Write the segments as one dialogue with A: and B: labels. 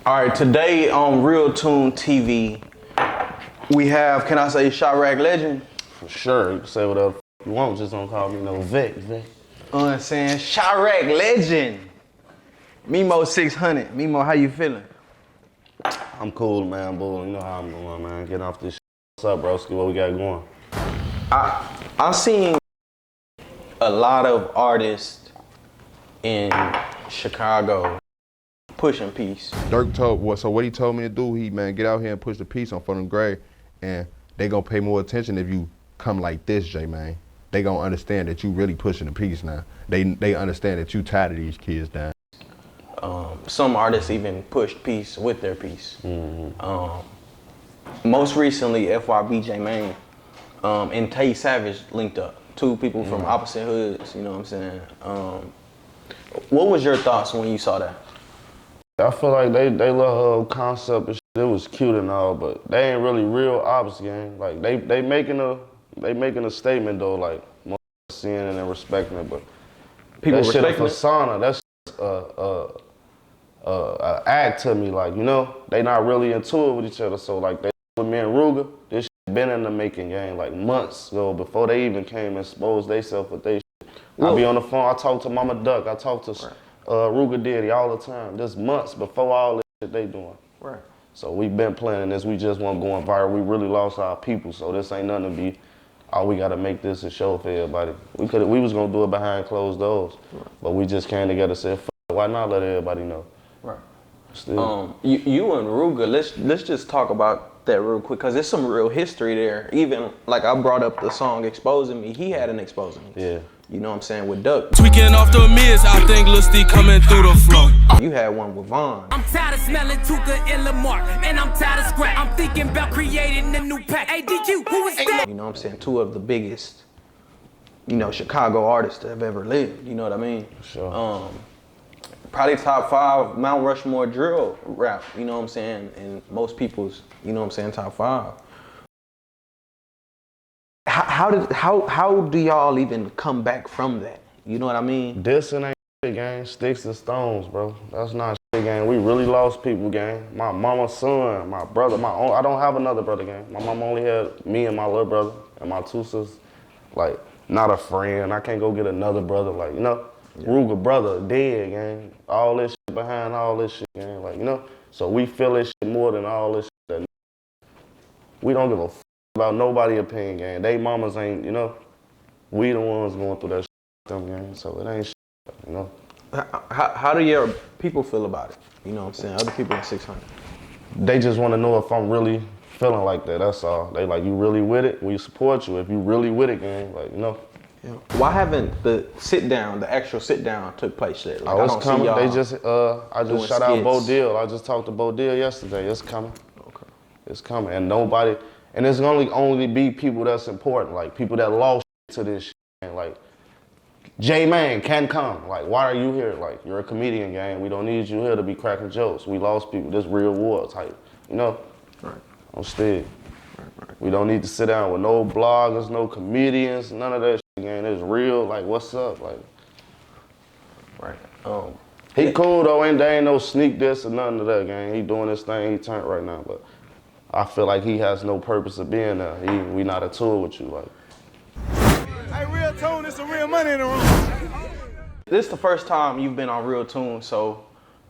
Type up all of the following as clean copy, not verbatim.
A: All right, today on RealToonTV, we have, can I say Chiraq Legend?
B: For sure, you can say whatever you want, just don't call me no Vic.
A: You know what I'm saying? Chiraq Legend. Memo600. Memo, how you feeling?
B: I'm cool, man, boy. You know how I'm going, man. Getting off this shit. What's up, broski? What we got going?
A: I've seen a lot of artists in Chicago pushing peace.
C: Durk told what he told me to do, get out here and push the peace on front of grade, and they gonna pay more attention if you come like this, JMane. They gonna understand that you really pushing the peace now. They understand that you tired of these kids down.
A: Some artists even pushed peace with their peace. Most recently, FYBJmane and Tay Savage linked up. Two people from opposite hoods, you know what I'm saying? What was your thoughts when you saw that?
B: I feel like they little concept and shit, it was cute and all, but they ain't really real ops, gang. Like they making a statement though, like seeing it and respecting it, but
A: People
B: that shit a
A: respecting it?
B: persona. That's a act to me, like, you know, they not really into it with each other. So like they with me and Rooga, this shit been in the making, gang, like months ago before they even came and exposed themselves with they shit. I be on the phone, I talk to Mama Duck, I talk to Rooga Diddy all the time. This months before all this shit they doing.
A: Right.
B: So we been planning this, we just want going viral. We really lost our people, so this ain't nothing to be, oh, we gotta make this a show for everybody. We was gonna do it behind closed doors, but we just came together and said, why not let everybody know?
A: Right.
B: Still.
A: You and Rooga, let's just talk about that real quick, cause there's some real history there. Even like I brought up the song Exposing Me, he had an Exposing Me.
B: Yeah.
A: You know what I'm saying, with Duck.
D: Tweaking off the mids, I think Lil Steve coming through the flow.
A: You had one with Vaughn.
D: I'm tired of smelling Tuka and Lamar, and I'm tired of scrap. I'm thinking about creating a new pack. Hey, DQ, who is that?
A: You know what I'm saying, two of the biggest, you know, Chicago artists that have ever lived. You know what I mean?
B: Sure.
A: Probably top 5 Mount Rushmore drill rap. You know what I'm saying, and most people's, you know what I'm saying, top 5. How do y'all even come back from that? You know what I mean?
B: Dissing ain't shit, gang. Sticks and stones, bro. That's not shit, gang. We really lost people, gang. My mama's son, my brother, I don't have another brother, gang. My mama only had me and my little brother and my 2 sisters. Like, not a friend. I can't go get another brother, like, you know? Yeah. Rooga brother, dead, gang. All this shit behind all this shit, gang. Like, you know? So we feel this shit more than all this shit. That we don't give a f about nobody opinion, gang. They mamas ain't, you know? We the ones going through that shit, them, gang. So it ain't shit, you know?
A: How do your people feel about it? You know what I'm saying? Other people in 600.
B: They just want to know if I'm really feeling like that, that's all. They like, you really with it? We support you if you really with it, gang. Like, you know?
A: Yeah. Why haven't the sit-down, the actual sit-down took place yet? Like,
B: I don't coming.
A: See
B: they just, I just shout out Bo
A: skits.
B: Deal. I just talked to Bo Deal yesterday. It's coming. Okay. It's coming. And nobody, and it's only be people that's important, like people that lost to this shit. And like, JMane can come. Like, why are you here? Like, you're a comedian, gang. We don't need you here to be cracking jokes. We lost people. This real war type, you know?
A: Right.
B: I'm still. Right. We don't need to sit down with no bloggers, no comedians, none of that shit, gang. It's real. Like, what's up? Like,
A: right.
B: He cool though, there ain't no sneak this or nothing of that, gang. He doing his thing, he turned right now, but I feel like he has no purpose of being there. We not a tour with you, like.
E: Hey, RealToon, there's some real money in the room.
A: This is the first time you've been on RealToon, so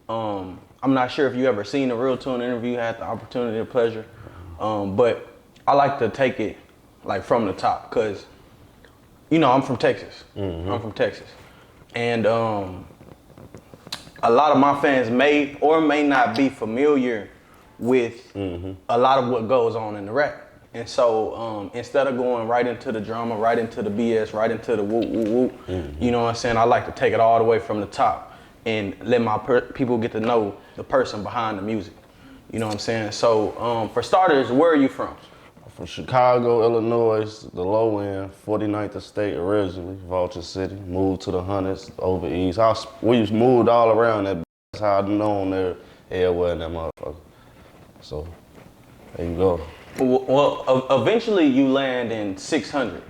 A: I'm not sure if you ever seen a RealToon interview, had the opportunity or pleasure, but I like to take it like from the top, cause you know I'm from Texas. I'm from Texas, and a lot of my fans may or may not be familiar with a lot of what goes on in the rap. And so instead of going right into the drama, right into the BS, right into the whoop, whoop, whoop, you know what I'm saying? I like to take it all the way from the top and let my people get to know the person behind the music. You know what I'm saying? So for starters, where are you from?
B: I'm from Chicago, Illinois, the low end, 49th Estate originally, Vulture City. Moved to the hundreds, over east. We moved all around that. That's how I known there everywhere in that motherfucker. So there you go.
A: Well, eventually you land in 600.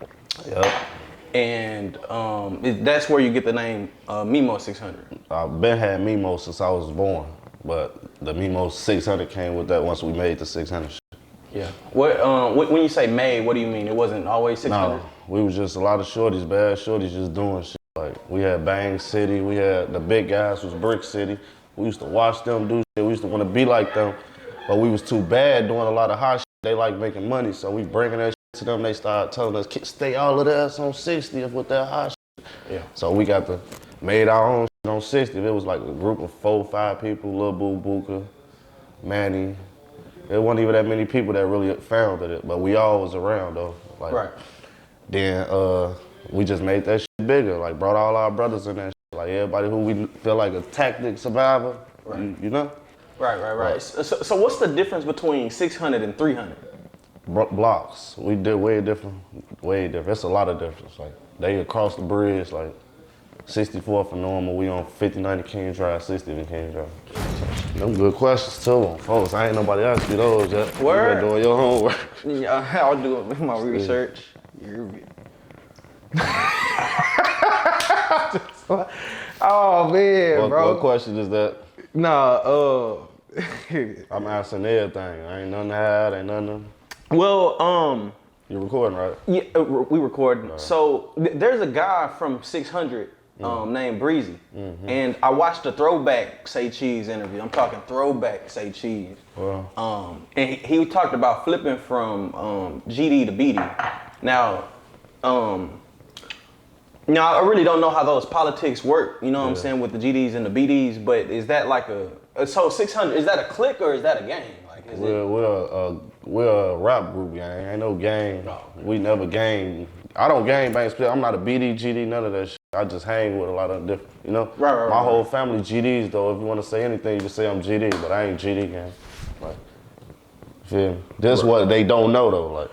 B: Yep.
A: And that's where you get the name Memo600.
B: I've been had Memo since I was born. But the Memo600 came with that once we made the 600 shit.
A: Yeah. What when you say made, what do you mean? It wasn't always 600?
B: No, we was just a lot of shorties, bad shorties just doing shit. Like, we had Bang City, we had the big guys was Brick City. We used to watch them do shit, we used to want to be like them, but we was too bad doing a lot of hot shit. They like making money, so we bringing that shit to them. They started telling us, stay all of that on 60th with that hot shit. Yeah. So we made our own shit on 60th. It was like a group of 4 or 5 people, Lil Boo, Booka, Manny. There wasn't even that many people that really founded it, but we all was around though. Like, right. Then we just made that shit bigger, like brought all our brothers in that shit. Like everybody who we feel like a tactic survivor, right. you know?
A: Right. So what's the difference between 600 and 300?
B: Blocks. We did way different. It's a lot of difference. Like they across the bridge, like 64 for normal. We on 5090 King Drive, 60 in King Drive. Them good questions too, folks. I ain't nobody asked you those yet.
A: Word.
B: You been doing your homework.
A: Yeah, I'll do it with my research. Oh man, bro.
B: What question is that?
A: Nah,
B: I'm asking everything. I ain't nothing to hide, ain't nothing.
A: Well,
B: you recording, right?
A: Yeah, we recording. Right. So there's a guy from 600 named Breezy, and I watched a throwback Say Cheese interview. I'm talking throwback Say Cheese. Wow. And he talked about flipping from GD to BD. Now, I really don't know how those politics work. You know what I'm saying with the GDs and the BDs. But is that like so 600? Is that a clique or is that a gang? Like,
B: we're a rap group gang. Ain't no gang. No. We never gang. I don't gang bang split. I'm not a BD, GD, none of that shit. I just hang with a lot of different, you know? Right. My whole family GDs though. If you want to say anything, you can say I'm GD, but I ain't GD gang. Like, feel me? This what they don't know though. Like,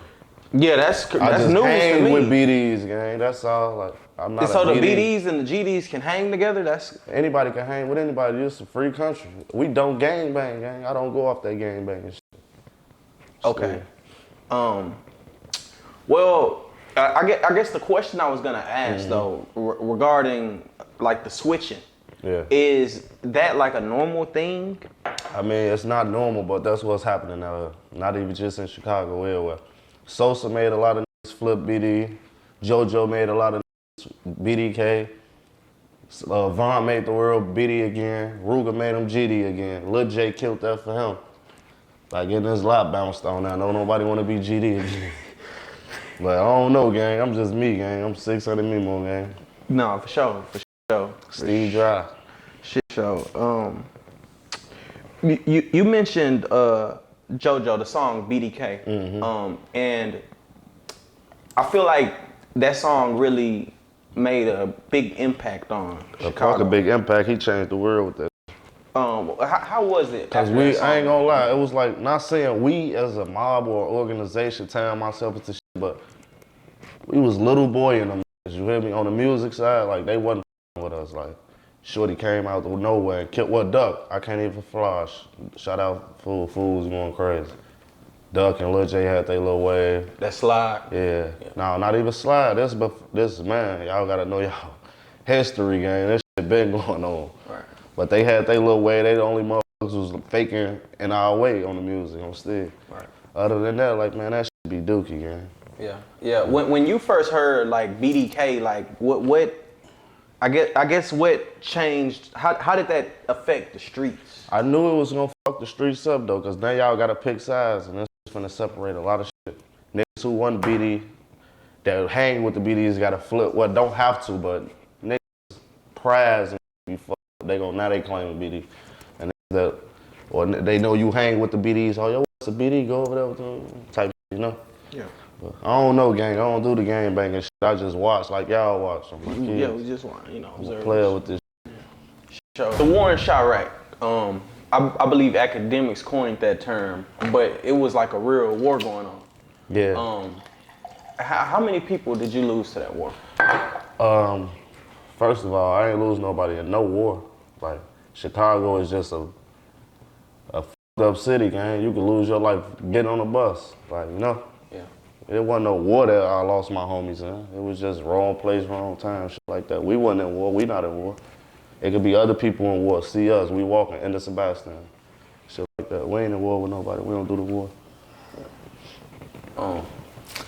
A: yeah, that's news to me.
B: I just hang with BDs gang. That's all. Like, I'm not.
A: So the BDs and the GDs can hang together. That's
B: anybody can hang with anybody. It's a free country. We don't gang bang gang. I don't go off that gang bang and shit.
A: Okay. Well, I guess the question I was gonna ask though, regarding like the switching, is that like a normal thing?
B: I mean, it's not normal, but that's what's happening now. Not even just in Chicago, everywhere. Sosa made a lot of niggas flip BD. JoJo made a lot of niggas BDK. Von made the world BD again. Rooga made him GD again. Lil J killed that for him. Like getting his lap bounced on now. Don't nobody want to be GD again. But I don't know, gang. I'm just me, gang. I'm 600 Memo, gang.
A: No, for sure.
B: Steve Dry.
A: Shit show. You mentioned JoJo, the song BDK, and I feel like that song really made a big impact on Chicago.
B: A big impact. He changed the world with that.
A: How was it?
B: Cause I ain't gonna lie, it was like, not saying we as a mob or organization tying myself into shit, but we was little boy in them. You feel me? On the music side, like they wasn't with us. Like Shorty came out of nowhere and killed Duck. I can't even flash. Shout out Fools going crazy. Duck and Lil J had their little wave.
A: That slide.
B: Yeah. No, not even slide. This man, y'all gotta know y'all history, gang. This shit been going on. Right. But they had their little way. They the only motherfuckers was faking in our way on the music, on stage. Right. Other than that, like, man, that shit be dookie, gang.
A: Yeah. When you first heard like BDK, like what? I guess what changed? How did that affect the streets?
B: I knew it was gonna fuck the streets up though, cause now y'all gotta pick sides, and it's gonna separate a lot of shit. Niggas who want BD, that hang with the BDs gotta flip. Well, don't have to, but niggas prize and be fucked. Now they claim BD, and that, or they know you hang with the BDs. Oh, yo, what's a BD? Go over there with them type, you know? Yeah. But I don't know, gang. I don't do the gang banging shit. I just watch like y'all watch.
A: Yeah, we just want, observe.
B: Play with this.
A: The war in Chirac. I believe academics coined that term, but it was like a real war going on.
B: Yeah.
A: How many people did you lose to that war?
B: First of all, I ain't lose nobody in no war. Like, Chicago is just a fucked up city, gang. You could lose your life getting on a bus. Like, you know? Yeah. It wasn't no war that I lost my homies in. It was just wrong place, wrong time, shit like that. We wasn't in war. We not in war. It could be other people in war, see us, we walking, end of Sebastian. Shit like that. We ain't in war with nobody, we don't do the war.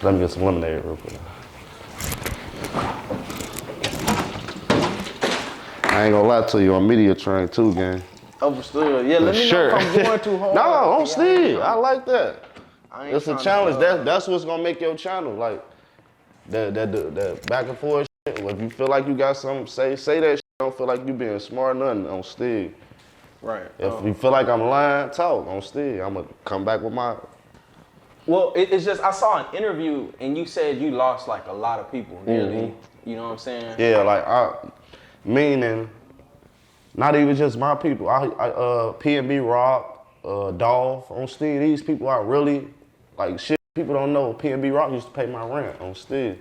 B: Let me get some lemonade real quick. I ain't gonna lie to you, I'm media trained too, gang.
A: Understood. Yeah, let me know if I'm going too hard.
B: No, I'm still. I like that. It's a challenge.
A: To,
B: That's what's gonna make your channel. Like that back and forth shit. If you feel like you got something, say that shit. Don't feel like you being smart or nothing, on still.
A: Right.
B: If you feel like I'm lying, talk on still. I'm gonna come back with my.
A: Well, it's just I saw an interview and you said you lost like a lot of people. Nearly. You know what I'm saying?
B: Yeah, like meaning, not even just my people. P&B Rock, Dolph, on Steve. These people are really, like shit people don't know. P&B Rock used to pay my rent on Steve.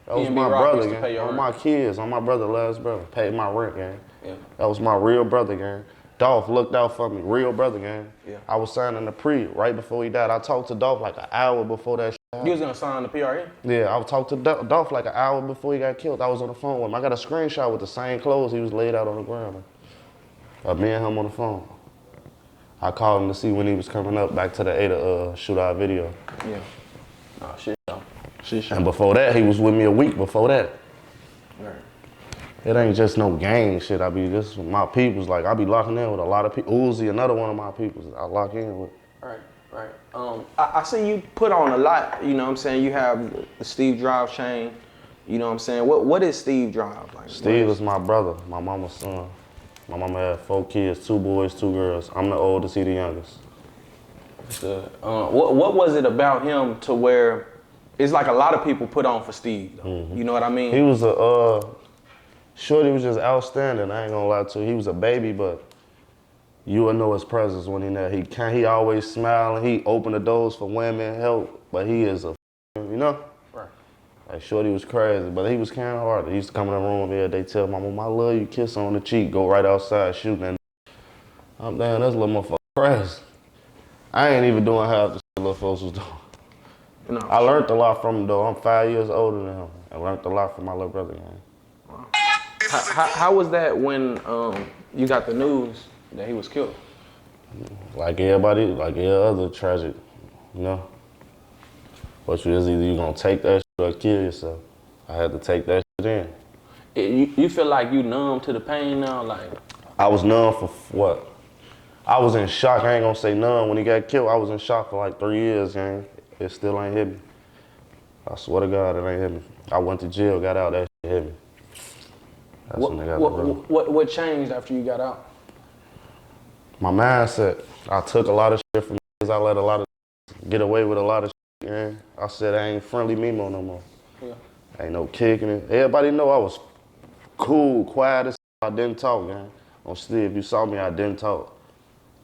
B: That was my brother, gang. On my kids, on my brother, last brother. Paid my rent, gang. Yeah. That was my real brother, gang. Dolph looked out for me, real brother, gang. Yeah. I was signing the pre right before he died. I talked to Dolph like an hour before that shit happened.
A: You was gonna sign the PRE?
B: Yeah, I talked to Dolph like an hour before he got killed. I was on the phone with him. I got a screenshot with the same clothes he was laid out on the ground. Me and him on the phone. I called him to see when he was coming up back to the Ada shootout video.
A: Yeah. Oh, shit.
B: And before that, he was with me a week before that.
A: Right. It
B: ain't just no gang shit. This my peoples. Like, I be locking in with a lot of people. Uzi, another one of my peoples I lock in with.
A: Right. I see you put on a lot, you know what I'm saying? You have the Steve Drive chain, you know what I'm saying? What is Steve Drive? Like,
B: Steve is my brother, my mama's son. My mama had 4 kids, 2 boys, 2 girls. I'm the oldest, he the youngest.
A: What was it about him to where it's like a lot of people put on for Steve, though. You know what I mean?
B: He was shorty was just outstanding, I ain't gonna lie to you. He was a baby, but you would know his presence when he there. He always smiling, he opened the doors for women, help, but he is a, you know?
A: Right.
B: Like, shorty was crazy, but he was kind of hard. He used to come in the room every day, tell my mom, I love you, kiss on the cheek, go right outside, shooting. And I'm down, this little motherfucker crazy. I ain't even doing half the shit little folks was doing. No, I learned a lot from him, though. I'm 5 years older than him. I learned a lot from my little brother, man.
A: Wow. How was that when you got the news that he was killed?
B: Like everybody, like every other tragic, you know? But you is either you gonna take that shit or kill yourself. I had to take that shit
A: in. You feel like you numb to the pain now? Like
B: I was numb for what? I was in shock. I ain't gonna say numb. When he got killed, I was in shock for like 3 years, gang. It still ain't hit me. I swear to God, it ain't hit me. I went to jail, got out, that shit hit me. That's when they got
A: what changed after you got out?
B: My mindset. I took a lot of shit from niggas. I let a lot of get away with a lot of shit, man. I said I ain't friendly Memo no more. Yeah. Ain't no kicking it. Everybody know I was cool, quiet as I didn't talk, man. On Steve, if you saw me, I didn't talk.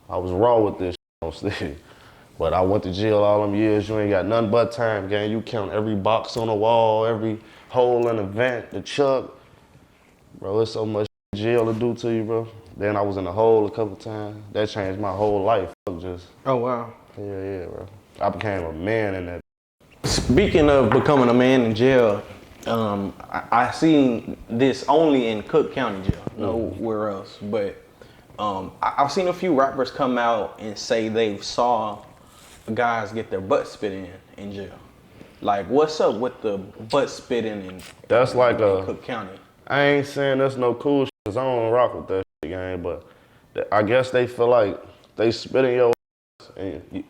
B: I was raw with this shit on Steve. But I went to jail all them years. You ain't got nothing but time, gang. You count every box on the wall, every hole in the vent, the chuck. Bro, it's so much jail to do to you, bro. Then I was in the hole a couple times. That changed my whole life. Just.
A: Oh, wow.
B: Yeah, bro. I became a man in that.
A: Speaking of becoming a man in jail, I seen this only in Cook County jail, nowhere else. But I've seen a few rappers come out and say they've saw guys get their butt spit in jail. Like, what's up with the butt spitting in Cook County?
B: I ain't saying that's no cool shit, 'cause I don't rock with that shit, gang, but I guess they feel like they spit in your ass and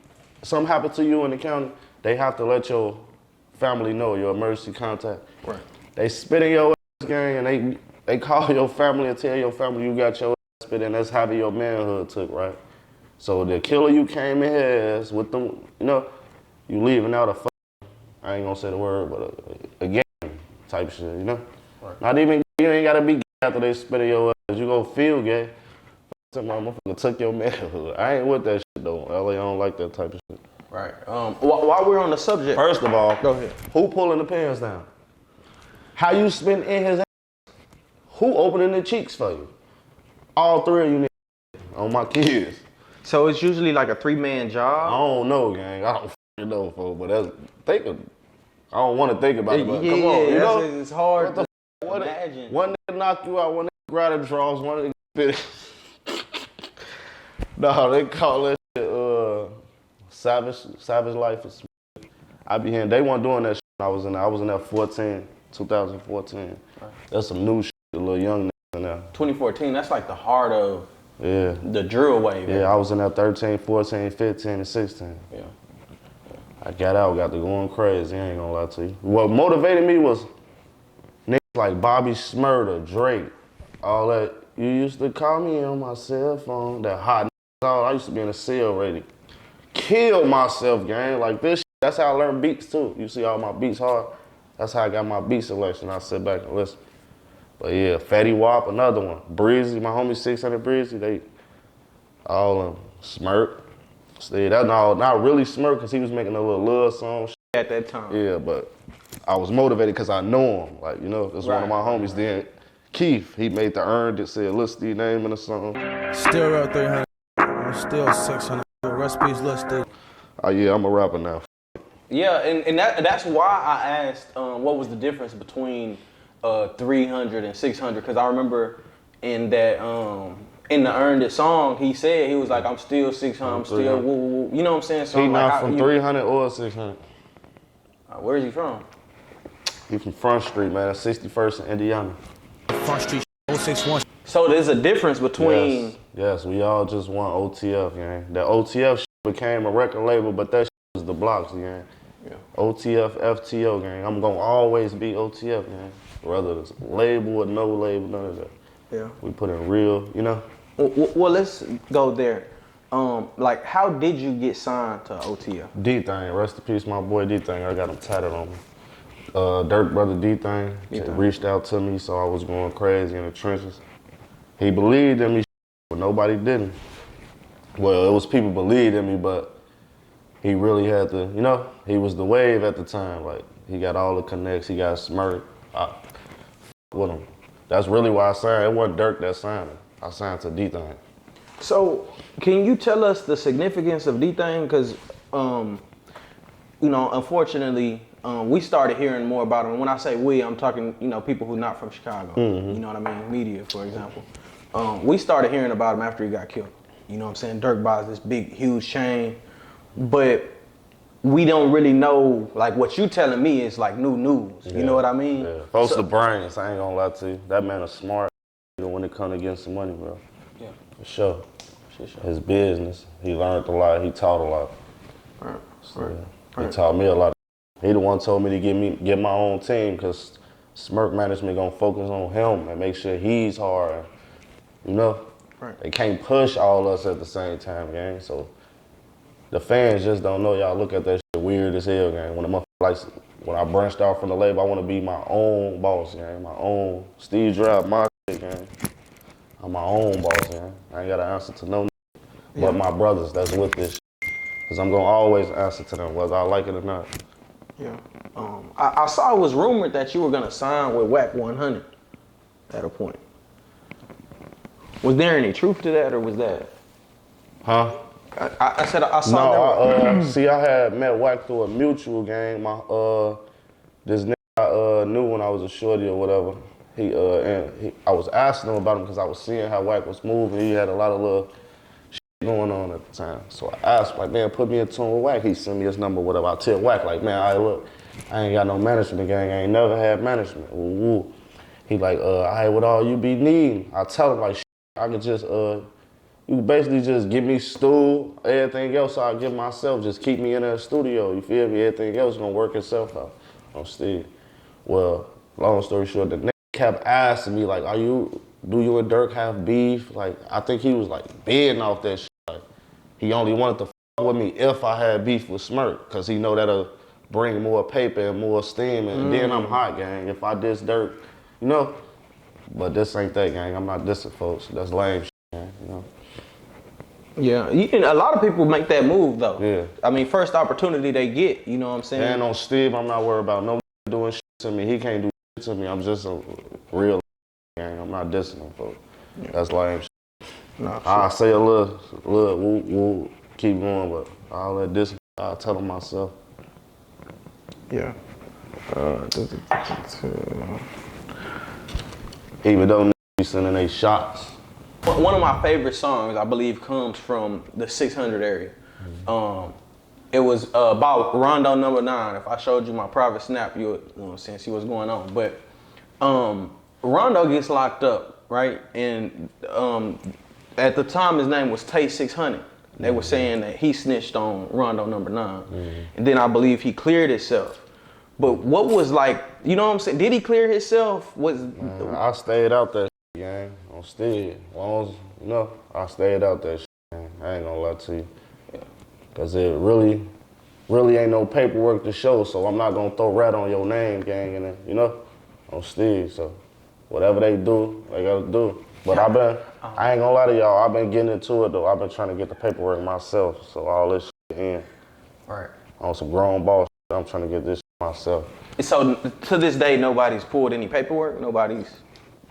B: something happened to you in the county, they have to let your family know, your emergency contact. Right. They spit in your ass, gang, and they call your family and tell your family you got your ass spit in. That's how your manhood took, right? So the killer you came in here as with them, you know, you leaving out I ain't gonna say the word, but a game type shit, you know? Right. Not even, you ain't gotta be gay after they spit in your ass. You gonna feel gay. My motherfucker took your manhood. I ain't with that shit though. LA, I don't like that type of shit.
A: Right. While we're on the subject.
B: First of all,
A: go ahead.
B: Who pulling the pants down? How you spitting in his ass? Who opening the cheeks for you? All 3 of you niggas on my kids.
A: So it's usually like a 3-man job?
B: I don't know, gang. I don't know, folks, but I don't want to think about it, but come on, you know?
A: It's hard to imagine.
B: One nigga knock you out, one nigga grab the draws, one nigga spit it. No, they call that shit Savage Life. I be hearing they weren't doing that shit when I was in there 2014. That's some new shit, a little young niggas in there.
A: 2014, that's like the heart of
B: Yeah.
A: the drill wave.
B: Yeah, I was in there 13, 14, 15, and 16.
A: Yeah.
B: I got out, got to going crazy, I ain't gonna lie to you. What motivated me was niggas like Bobby Shmurda, Drake, all that. You used to call me on my cell phone, that hot niggas, all. I used to be in a cell ready. Killed myself, gang. Like this shit, that's how I learned beats too. You see all my beats hard. That's how I got my beat selection. I sit back and listen. But yeah, Fatty Wap, another one. Breezy, my homie 600 Breezy, they all of them. Smirk. See, that's not really Smirk because he was making a little love song.
A: At that time.
B: Yeah, but I was motivated because I know him. Like, you know, that's one of my homies. Then Keith, he made the Earned It, said, list the name in the song.
E: Still up 300. Still 600. Recipes listed.
B: Oh yeah, I'm a rapper now.
A: Yeah, and that's why I asked what was the difference between 300 and 600, because I remember in that in the Earned It song, he said, he was like, I'm still 600, I'm still woo, woo, woo. You know what I'm saying? So
B: He
A: I'm
B: not
A: like,
B: from 300 or 600.
A: Where is he from?
B: He from Front Street, man. That's 61st in Indiana.
E: Front Street 061.
A: So there's a difference between...
B: Yes, we all just want OTF, gang. The OTF shit became a record label, but that shit was the blocks, gang. Yeah. OTF, FTO, gang. I'm gonna always be OTF, gang. Whether it's label or no label, none of that.
A: Yeah.
B: We put in real, you know?
A: Well, let's go there. Like, how did you get signed to OTF?
B: D-Thing, rest in peace, my boy D-Thing. I got him tatted on me. Durk brother D-Thing reached out to me, so I was going crazy in the trenches. He believed in me, but nobody didn't. Well, it was people believed in me, but he really had to, you know, he was the wave at the time. Like, he got all the connects, he got Smirk. With him. That's really why I signed. It wasn't Durk that signed me. I signed to D-Thing.
A: So, can you tell us the significance of D-Thing? Because, you know, unfortunately, we started hearing more about him. When I say we, I'm talking, you know, people who are not from Chicago.
B: Mm-hmm.
A: You know what I mean? Media, for example. We started hearing about him after he got killed. You know what I'm saying? Durk buys this big, huge chain. But we don't really know, like, what you telling me is like new news.
B: Yeah.
A: You know what I mean?
B: Yeah. Folks the brains, I ain't gonna lie to you. That man is smart when it comes to getting some money, bro.
A: Yeah.
B: For sure. His business, he learned a lot, he taught a lot.
A: Right.
B: So, yeah, he taught me a lot. He the one told me to get my own team because Smirk management gonna focus on him and make sure he's hard. You know?
A: Right.
B: They can't push all us at the same time, gang. So the fans just don't know. Y'all look at that shit weird as hell, gang. When I branched out from the label, I want to be my own boss, gang. My own Steve Drive, my shit, gang. I'm my own boss, gang. I ain't got to answer to no but my brothers that's with this shit. Because I'm going to always answer to them, whether I like it or not.
A: Yeah. I saw it was rumored that you were going to sign with WAC 100 at a point. Was there any truth to that, or was that?
B: Huh?
A: I said I saw
B: No, see, I had met Wack through a mutual, gang. This nigga I knew when I was a shorty or whatever. I was asking him about him because I was seeing how Wack was moving. He had a lot of little shit going on at the time. So I asked, like, man, put me in tune with Wack. He sent me his number, whatever. I tell Wack, like, man, look, I ain't got no management, gang. I ain't never had management. Ooh. He like, what all you be needing? I tell him, like, shit, I could just, you basically just give me stool, everything else I give myself, just keep me in the studio, you feel me? Everything else gonna work itself out. I'm Steve. Well, long story short, the nigga kept asking me, like, do you and Durk have beef? Like, I think he was like bidding off that shit. Like, he only wanted to fuck with me if I had beef with Smirk, cause he know that'll bring more paper and more steam, and then I'm hot, gang, if I diss Durk, you know? But this ain't that, gang. I'm not dissing folks. That's lame shit, gang, you know?
A: Yeah, a lot of people make that move, though.
B: Yeah.
A: I mean, first opportunity they get, you know what I'm saying?
B: And on Steve, I'm not worried about no doing shit to me. He can't do shit to me. I'm just a real gang. I'm not dissing him, folks. Yeah. That's lame shit.
A: No,
B: I say a little, woo, keep going, but all that dissing, I'll tell him myself.
A: Yeah.
B: Even though niggas be sending they shots,
A: One of my favorite songs, I believe, comes from the 600 area. It was about Rondo number 9. If I showed you my private snap, you would see what's going on. But Rondo gets locked up, right? And at the time, his name was Tay 600. They were saying that he snitched on Rondo number 9. And then I believe he cleared himself. But what was like, you know what I'm saying? Did he clear himself?
B: I stayed out that shit, gang. I'm still. I stayed out that shit, gang. I ain't gonna lie to you. Cause it really ain't no paperwork to show, so I'm not gonna throw rat on your name, gang, and I'm still. So whatever they do, they gotta do. But I ain't gonna lie to y'all, I've been getting into it though. I've been trying to get the paperwork myself, so all this shit in.
A: Right.
B: On some grown boss shit, I'm trying to get this shit myself.
A: So to this day, nobody's pulled any paperwork? Nobody's,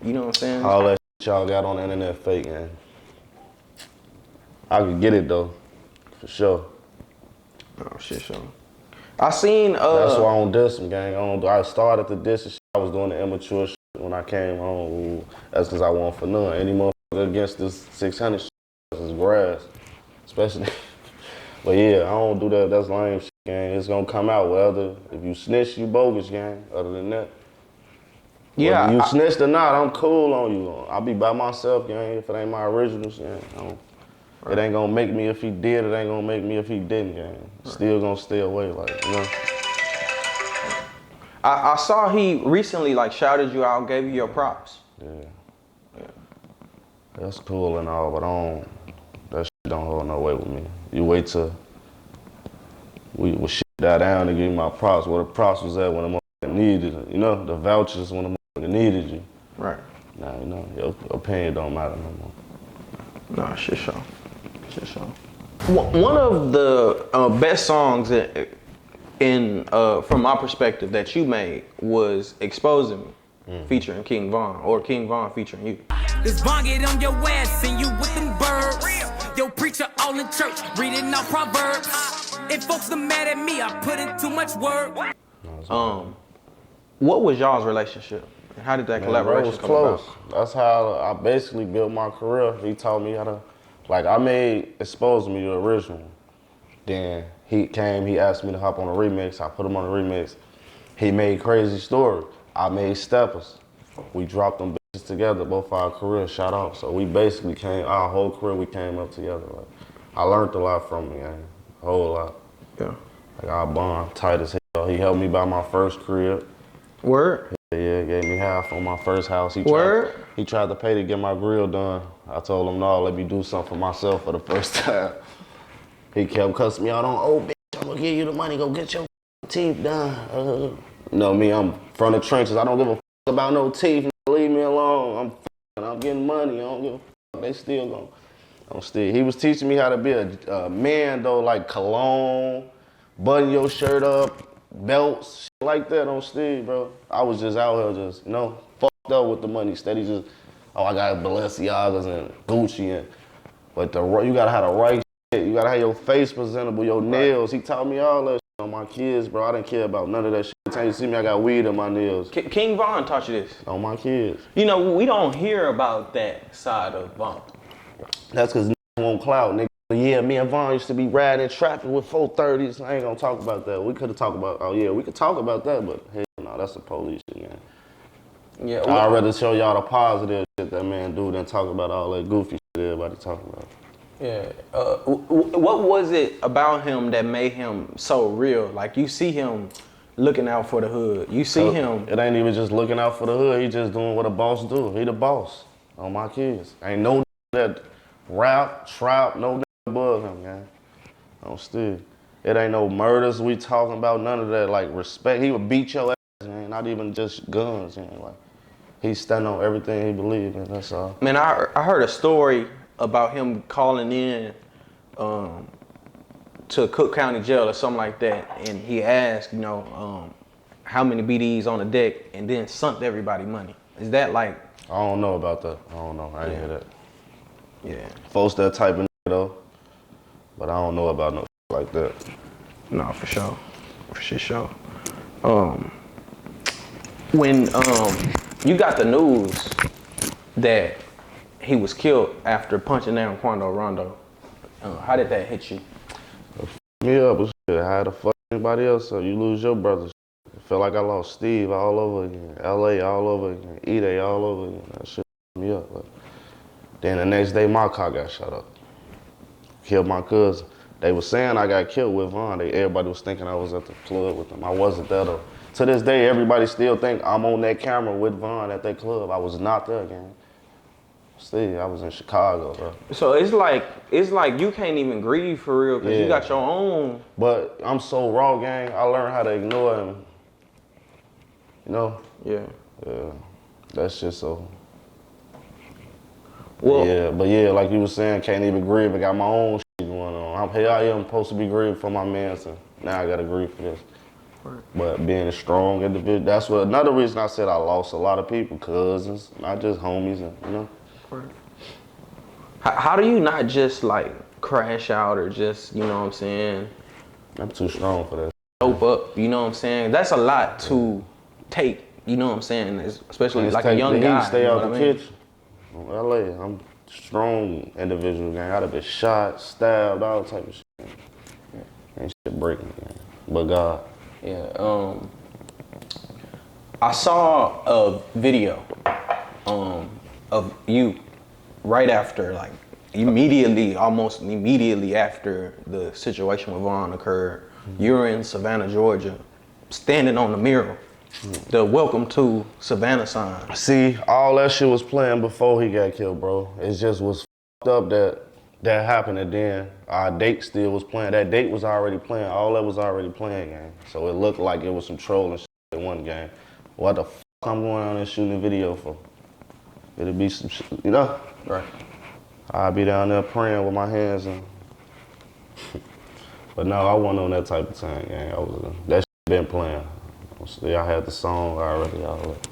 A: you know what I'm saying?
B: All that shit y'all got on the internet fake, man. I could get it though, for sure.
A: Oh shit, sure. I seen
B: That's why I don't diss them, gang. I started to diss the shit. I was doing the immature shit when I came home. That's because I want for none. Any motherfucker against this 600 shit is grass. Especially. But yeah, I don't do that. That's lame shit, gang. It's gonna come out whether if you snitch, you bogus, gang. Other than that.
A: Yeah.
B: Whether you snitched or not, I'm cool on you. I'll be by myself, gang. If it ain't my originals, gang. It ain't gonna make me if he did, it ain't gonna make me if he didn't, gang. Still gonna stay away,
A: I saw he recently shouted you out, gave you your props.
B: Yeah. That's cool and all, but that shit don't hold no weight with me. You wait till we shit die down to give you my props. Where the props was at when the motherfucker needed it, the vouchers when the motherfucker needed you.
A: Right.
B: Nah, your opinion don't matter no more.
A: Nah, shit show. One of the best songs from my perspective that you made was Exposing Me, featuring King Von, or King Von featuring you.
D: This Von get on your ass and you with them birds. Yo, preacher all in church, reading out Proverbs. If folks are mad at me, I put in too much work.
A: What was y'all's relationship? And how did that collaboration come about?
B: That's how I basically built my career. He taught me how to, I made Exposing Me the original. Then he asked me to hop on a remix. I put him on a remix. He made Crazy Story. I made Steppers. We dropped them bitches together, both our careers shot out. So we basically our whole career, we came up together. I learned a lot from him, man. A whole lot.
A: Yeah.
B: Our bond tight as hell. He helped me buy my first crib.
A: Word?
B: Yeah, gave me half on my first house. He tried to pay to get my grill done. I told him, no, let me do something for myself for the first time. He kept cussing me out on, oh, bitch, I'm gonna give you the money, go get your teeth done. You know me, I'm from the trenches. I don't give a f about no teeth. Leave me alone. I'm getting money. I don't give a f. They still gonna. He was teaching me how to be a man, though, like cologne, button your shirt up, belts, shit like that on Steve, bro. I was just out here just, fucked up with the money. Steady just, I got Balenciagas and Gucci but you gotta have the right shit. You gotta have your face presentable, your nails. He taught me all that shit on my kids, bro. I didn't care about none of that shit. Every time you see me, I got weed in my nails.
A: King Von taught you this?
B: On my kids.
A: We don't hear about that side of Von.
B: That's because won't clout, nigga. Yeah, me and Von used to be riding in traffic with 430s. I ain't gonna talk about that. We could have talked about, we could talk about that, but hell no, that's the police shit, man.
A: Yeah,
B: I'd rather show y'all the positive shit that man do than talk about all that goofy shit everybody talking about.
A: Yeah. What was it about him that made him so real? Like, you see him looking out for the hood. You see him.
B: It ain't even just looking out for the hood. He just doing what a boss do. He the boss on my kids. Ain't no that rap, trap, no above him, man. I'm still. It ain't no murders we talking about, none of that. Like, respect. He would beat your ass, man. Not even just guns, man. Like, he stand on everything he believe in, that's all.
A: Man, I heard a story about him calling in to Cook County Jail or something like that, and he asked, how many BDs on the deck, and then sunk everybody money. Is that like?
B: I don't know about that. I don't know. I didn't hear that.
A: Yeah.
B: Folks that type of though, but I don't know about no like that.
A: No, for sure. For sure. When you got the news that he was killed after punching down Quando Rondo. How did that hit you?
B: Me up, but shit, how the fuck anybody else up? You lose your brothers. It felt like I lost Steve all over again, LA all over again, E-Day all over again. That shit me up. But then the next day, my car got shot up. Killed my cousin. They was saying I got killed with Von. Everybody was thinking I was at the club with them. I wasn't there though. To this day, everybody still think I'm on that camera with Von at that club. I was not there, gang. Still, I was in Chicago, bro.
A: So it's like you can't even grieve for real because you got your own.
B: But I'm so raw, gang. I learned how to ignore him. You know?
A: Yeah.
B: Yeah. That's just so.
A: Well,
B: yeah, but yeah, like you was saying, can't even grieve. I got my own shit going on. Here I am supposed to be grieving for my man, so now I gotta grieve for this. Right. But being a strong individual, that's what another reason I said I lost a lot of people, cousins, not just homies, and you know.
A: Right. How do you not just like crash out or just, you know what I'm saying?
B: I'm too strong for that.
A: Dope up, you know what I'm saying? That's a lot to take, you know what I'm saying? Especially like a young guy.
B: Stay out the kitchen. LA, I'm a strong individual, gang. I'd have been shot, stabbed, all type of shit. Ain't shit breaking, gang. But God.
A: Yeah, I saw a video of you right after, like almost immediately after the situation with Vaughn occurred. Mm-hmm. You were in Savannah, Georgia, standing on the mural, the welcome to Savannah sign.
B: See, all that shit was playing before he got killed, bro. It just was fucked up that happened, and then our date still was playing. That date was already playing. All that was already playing, gang. So it looked like it was some trolling shit in one game. What the fuck I'm going on and shooting a video for? It'll be some shit, you know?
A: Right.
B: I'll be down there praying with my hands in. But no, I wasn't on that type of time, gang. That shit been playing. I had the song already, all that.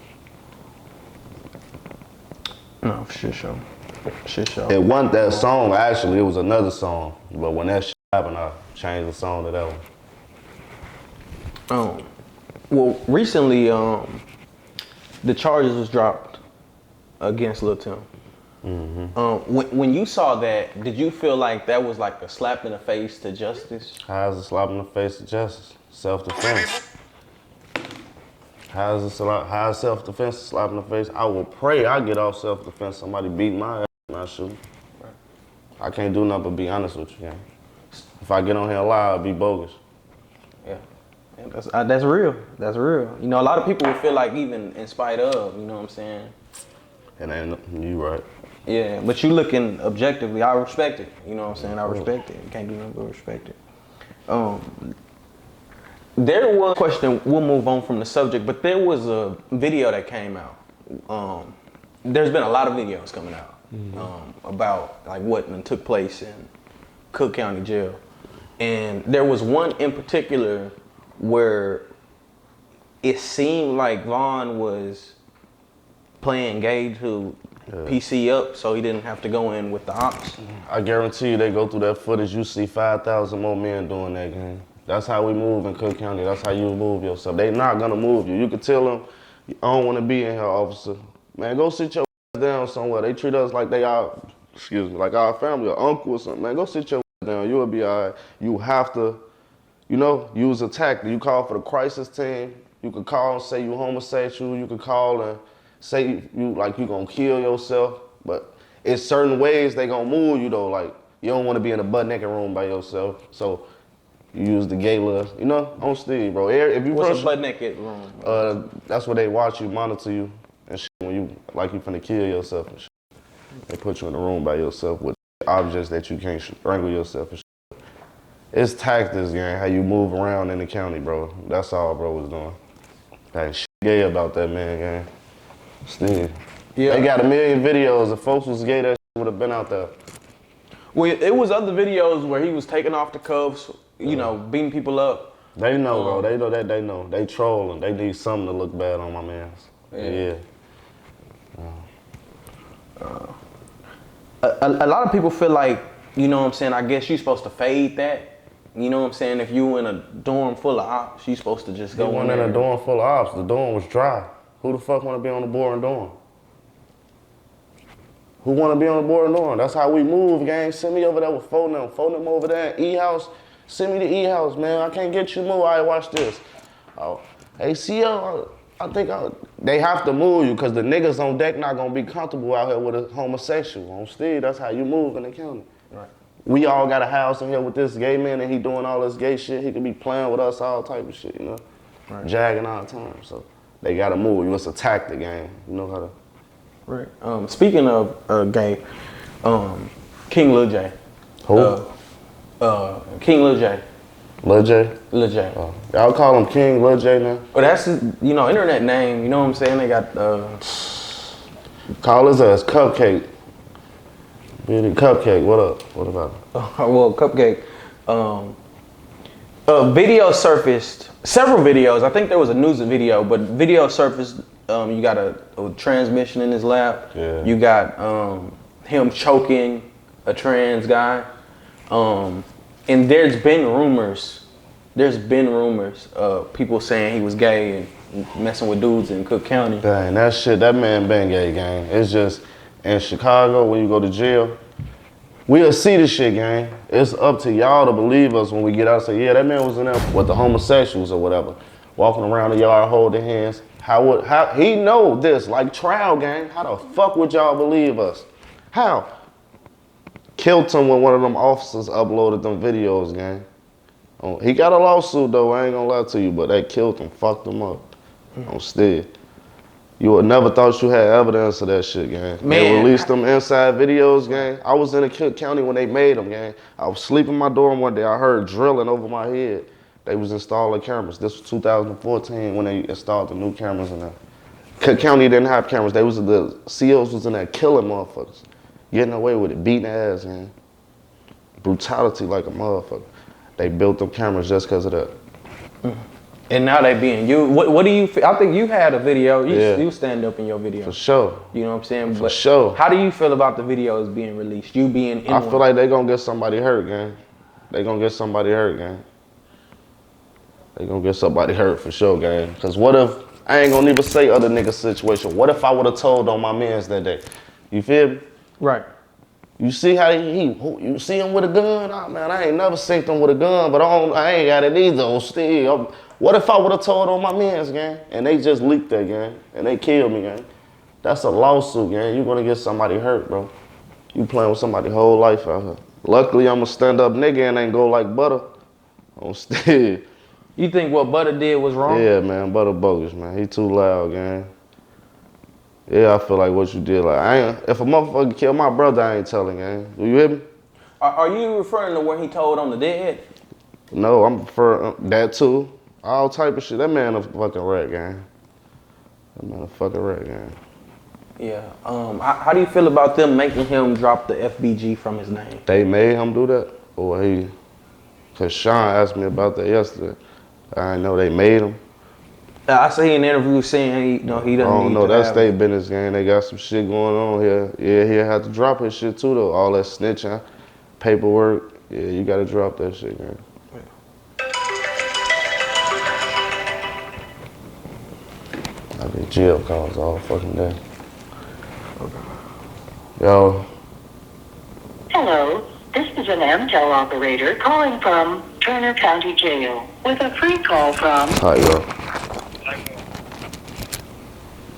A: No, for sure.
B: It wasn't that song, actually, it was another song. But when that shit happened, I changed the song to that one.
A: Well, recently, the charges was dropped against Lil Tim. Mm-hmm. When you saw that, did you feel like that was like a slap in the face to justice?
B: How's a slap in the face to justice? Self-defense. How's self-defense a slap in the face? I will pray I get off self-defense. Somebody beat my ass and I shoot. Right. I can't do nothing but be honest with you, gang. If I get on here lie, I'll be bogus.
A: Yeah, that's real. That's real. You know, a lot of people would feel like even in spite of, you know what I'm saying?
B: And then you right.
A: Yeah, but you looking objectively, I respect it. You know what I'm saying? I respect it. You can't do nothing but respect it. There was a question, we'll move on from the subject, but there was a video that came out. There's been a lot of videos coming out about like what took place in Cook County Jail. And there was one in particular where it seemed like Vaughn was playing gay to PC up so he didn't have to go in with the ops.
B: I guarantee you they go through that footage, you see 5,000 more men doing that, gang. That's how we move in Cook County. That's how you move yourself. They not gonna move you. You can tell them, I don't wanna be in here, officer. Man, go sit your ass down somewhere. They treat us like they are, like our family or uncle or something. Man, go sit your ass down. You'll be all right. You have to, you know, use a tactic. You call for the crisis team. You could call and say you homosexual. You could call and say you gonna kill yourself. But it's certain ways they gonna move you though. Like you don't wanna be in a butt naked room by yourself. So you use the gay love, you know, on Steve, bro. If you
A: What's a butt naked room?
B: That's where they watch you, monitor you, and shit when you like you finna kill yourself and shit. They put you in a room by yourself with objects that you can't strangle yourself and shit. It's tactics, gang, how you move around in the county, bro. That's all bro was doing. Ain't shit gay about that man, gang. Steve. Yeah. They got 1 million videos. If folks was gay, that shit would have been out there.
A: Well, it was other videos where he was taking off the cuffs, you know, beating people up.
B: They know, bro. They know that. They know. They trolling. They need something to look bad on my mans. Yeah.
A: A lot of people feel like, you know what I'm saying, I guess you're supposed to fade that. You know what I'm saying? If you in a dorm full of ops, you're supposed to just go in there.
B: In a dorm full of ops. The dorm was dry. Who the fuck want to be on the boring dorm? Who want to be on the board norm? That's how we move, gang. Send me over there with phone them over there in E-House. Send me the E-House, man. I can't get you move. All right, watch this. Oh, hey, CO, they have to move you because the niggas on deck not going to be comfortable out here with a homosexual. On Steve, that's how you move in the county. Right. We all got a house in here with this gay man and he doing all this gay shit. He could be playing with us, all type of shit, you know? Right. Jagging all the time. So they got to move you. It's a tactic game. You know how to.
A: Right. Speaking of gay, King Lil J.
B: Who?
A: King Lil J.
B: Lil J?
A: Lil J.
B: Y'all call him King Lil J now?
A: Well, that's his, internet name. You know what I'm saying? They got
B: call his ass Cupcake. Beauty Cupcake. What up? What about him?
A: Well, Cupcake. Video surfaced. Several videos. I think there was a news video, but video surfaced. You got a transmission in his lap. Yeah. You got him choking a trans guy. And there's been rumors of people saying he was gay and messing with dudes in Cook County.
B: Dang, that man been gay, gang. It's just, in Chicago, when you go to jail, we'll see this shit, gang. It's up to y'all to believe us when we get out and say, yeah, that man was in there with the homosexuals or whatever, walking around the yard holding hands. How he know this, like trial, gang. How the fuck would y'all believe us? How? Killed him when one of them officers uploaded them videos, gang. He got a lawsuit though, I ain't gonna lie to you, but that killed him, fucked him up. On Stead. You would never thought you had evidence of that shit, gang. Man. They released them inside videos, gang. I was in the Cook County when they made them, gang. I was sleeping in my dorm one day, I heard drilling over my head. They was installing cameras. This was 2014 when they installed the new cameras in there. Cook County didn't have cameras. The COs was in there killing motherfuckers. Getting away with it, beating ass, man. Brutality like a motherfucker. They built them cameras just because of that.
A: And now they being you. What do you feel? I think you had a video. You stand up in your video.
B: For sure.
A: You know what I'm saying?
B: For sure.
A: How do you feel about the videos being released? You being in
B: I feel like they gonna get somebody hurt, gang. They gonna get somebody hurt, gang. They gonna get somebody hurt for sure, gang. Cause what if, I ain't gonna even say other niggas situation. What if I would've told on my mans that day? You feel me?
A: Right.
B: You see how you see him with a gun? Oh, man, I ain't never seen him with a gun, but I ain't got it either. Still, what if I would've told on my mans, gang? And they just leaked that, gang. And they killed me, gang. That's a lawsuit, gang. You gonna get somebody hurt, bro. You playing with somebody's whole life out here. Luckily, I'm a stand-up nigga and ain't go like Butter. On Still.
A: You think what Butter did was wrong?
B: Yeah, man, Butter bogus, man. He too loud, gang. Yeah, I feel like what you did, like, if a motherfucker kill my brother, I ain't telling, gang. Do you hear me?
A: Are you referring to where he told on the dead?
B: No, I'm referring that too. All type of shit. That man a fucking rat, gang. That man a fucking rat, gang.
A: Yeah. How do you feel about them making him drop the FBG from his name?
B: They made him do that? Or he? Cause Sean asked me about that yesterday. I didn't know they made him.
A: I see an interview saying he doesn't need to. I don't know,
B: that's their business, gang. They got some shit going on here. Yeah, he'll have to drop his shit too, though. All that snitching, paperwork. Yeah, you gotta drop that shit, gang. I get jail calls all fucking day. Yo.
F: Hello, this is an MTEL operator calling from Turner County Jail with a free call from...
B: Hi, yo.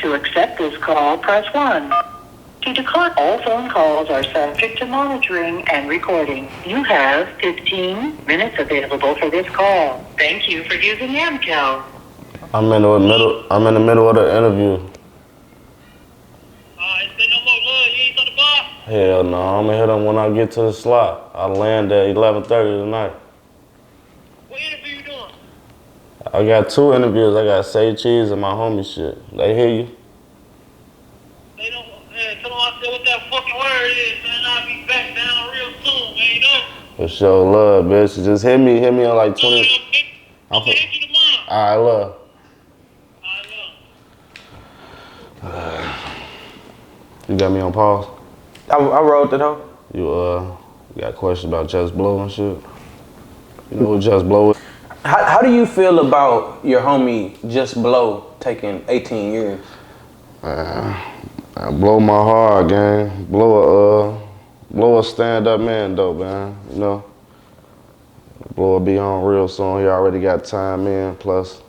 F: To accept this call, press 1. To decline, all phone calls are subject to monitoring and recording. You have 15 minutes available for this call. Thank you for using MTEL.
B: I'm in the middle of the interview. Hell no, I'm gonna hit them when I get to the slot. I land at 11:30 tonight.
G: What interview you doing?
B: I got 2 interviews. I got Say Cheese and my homie shit. They hear you?
G: They don't, tell them I said what that fucking word is, man. I'll be back down real soon, man, you know?
B: For sure, love, bitch. Just hit me on like 20.
G: I'm gonna hit you tomorrow.
B: I love. You got me on pause?
A: I wrote it on.
B: You got questions about Just Blow and shit? You know what Just Blow is?
A: How do you feel about your homie Just Blow taking 18 years?
B: I Blow my heart, gang. Blow a stand-up man though, man. You know. Blow will be on real soon. He already got time in, plus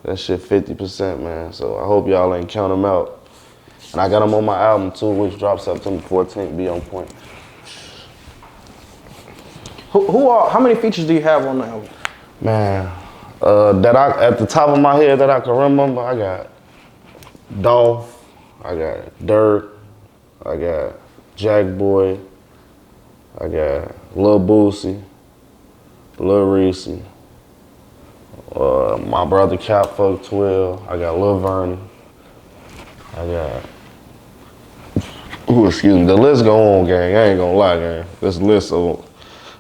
B: that shit 50%, man. So I hope y'all ain't count him out. And I got him on my album too, which drops September 14th. Be on point.
A: How many features do you have on the album?
B: Man, at the top of my head that I can remember, I got Dolph, I got Durk, I got Jack Boy, I got Lil Boosie, Lil Reese, my brother Cap Fuck 12, I got Lil Vernon, I got, excuse me, the list go on, gang, I ain't gonna lie, gang. This list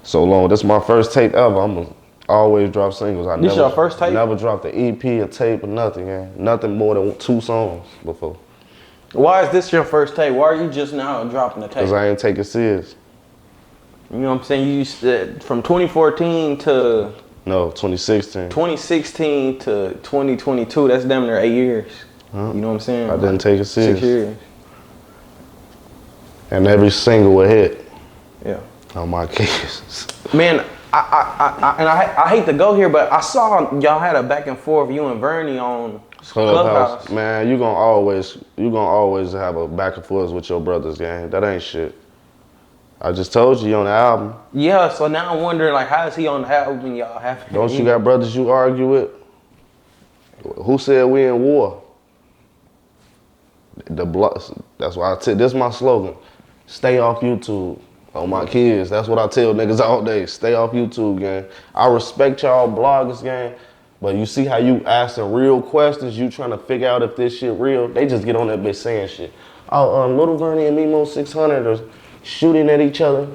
B: so long. This is my first tape ever. I'm always drop singles.
A: This your first tape?
B: Never dropped an EP, a tape, or nothing, gang. Nothing more than 2 songs before.
A: Why is this your first tape? Why are you just now dropping the tape?
B: Because I ain't take it serious.
A: You know what I'm saying? You said from 2014 to...
B: No, 2016.
A: 2016 to 2022, that's damn near 8 years.
B: Huh?
A: You know what I'm saying?
B: I didn't take it serious.
A: 6 years.
B: And every single a hit.
A: Yeah.
B: On my kids.
A: Man, I hate to go here, but I saw y'all had a back and forth, you and Vernie on Clubhouse.
B: Man, you gonna always have a back and forth with your brothers, gang. That ain't shit. I just told you on the album.
A: Yeah, so now I'm wondering, like, how is he on the album and y'all have to...
B: Don't you got brothers you argue with? Who said we in war? That's why this is my slogan. Stay off YouTube. On my kids, that's what I tell niggas all day. Stay off YouTube, gang. I respect y'all bloggers, gang, but you see how you asking real questions, you trying to figure out if this shit real, they just get on that bitch saying shit. Oh, Lil Vernie and Memo600 are shooting at each other.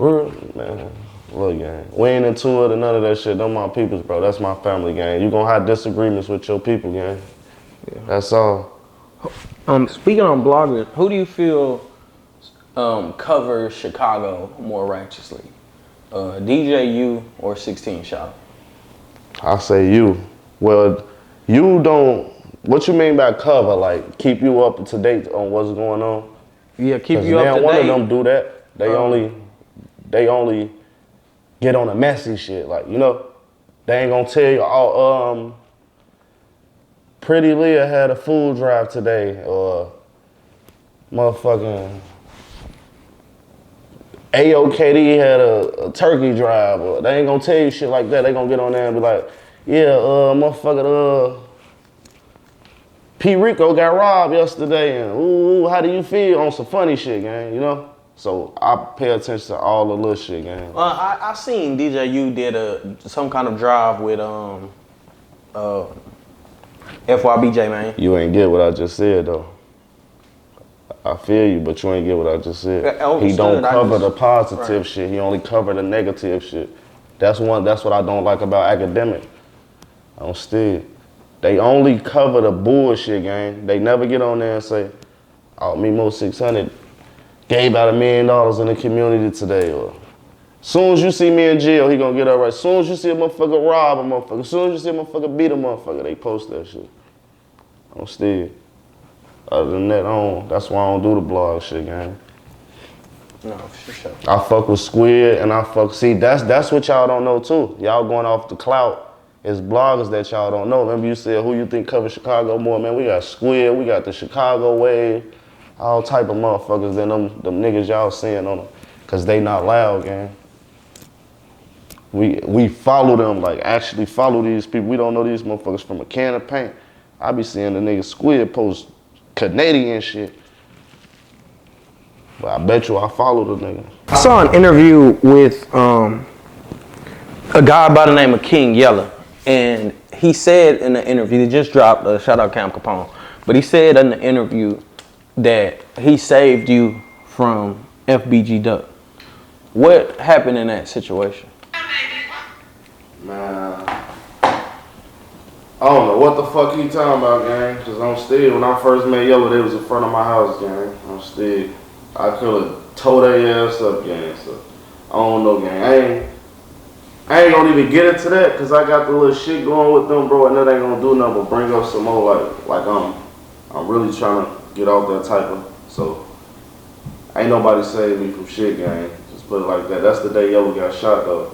B: Man, look, gang, we ain't into it or none of that shit. Them my peoples, bro. That's my family, gang. You gonna have disagreements with your people, gang. Yeah. That's all.
A: Speaking on bloggers, who do you feel covers Chicago more righteously? DJ U or 16 Shot?
B: I say you. Well, you don't, what you mean by cover? Like keep you up to date on what's going on?
A: Yeah, keep you up to date.
B: One of them do that. They only get on the messy shit. Like, you know, they ain't gonna tell you, oh, Pretty Leah had a food drive today, or motherfucking AOKD had a turkey drive, or they ain't gonna tell you shit like that. They gonna get on there and be like, yeah, motherfucker, P. Rico got robbed yesterday, and ooh, how do you feel on some funny shit, gang, you know? So I pay attention to all the little shit, gang.
A: I seen DJ U did some kind of drive with FYBJmane.
B: You ain't get what I just said, though. I feel you, but you ain't get what I just said. He don't cover the positive shit. He only cover the negative shit. That's what I don't like about academic. I don't steal. They only cover the bullshit, gang. They never get on there and say, oh, Memo600 gave out $1 million in the community today. Or soon as you see me in jail, he gonna get all right. Soon as you see a motherfucker rob a motherfucker, soon as you see a motherfucker beat a motherfucker, they post that shit. I don't steal. Other than that, that's why I don't do the blog shit, gang.
A: No, for sure.
B: I fuck with Squid and that's what y'all don't know too. Y'all going off the clout. It's bloggers that y'all don't know. Remember you said who you think covers Chicago more, man? We got Squid, we got the Chicago Wave, all type of motherfuckers than them niggas y'all seeing on them. Cause they not loud, gang. We follow them, like actually follow these people. We don't know these motherfuckers from a can of paint. I be seeing the nigga Squid post Canadian shit. But I bet you I follow the nigga.
A: I saw an interview with a guy by the name of King Yella. And he said in the interview, he just dropped, shout out Cam Capone, but he said in the interview that he saved you from FBG Duck. What happened in that situation?
B: Man, I don't know what the fuck he talking about, gang. Cause I'm still, when I first met Yellow, they was in front of my house, gang. I could've tore their ass up, gang. So I don't know, gang. I ain't gonna even get into that because I got the little shit going with them, bro, and that ain't gonna do nothing but bring up some more, like I'm really trying to get off that type of So ain't nobody saved me from shit, gang. Just put it like that. That's the day Yellow got shot though.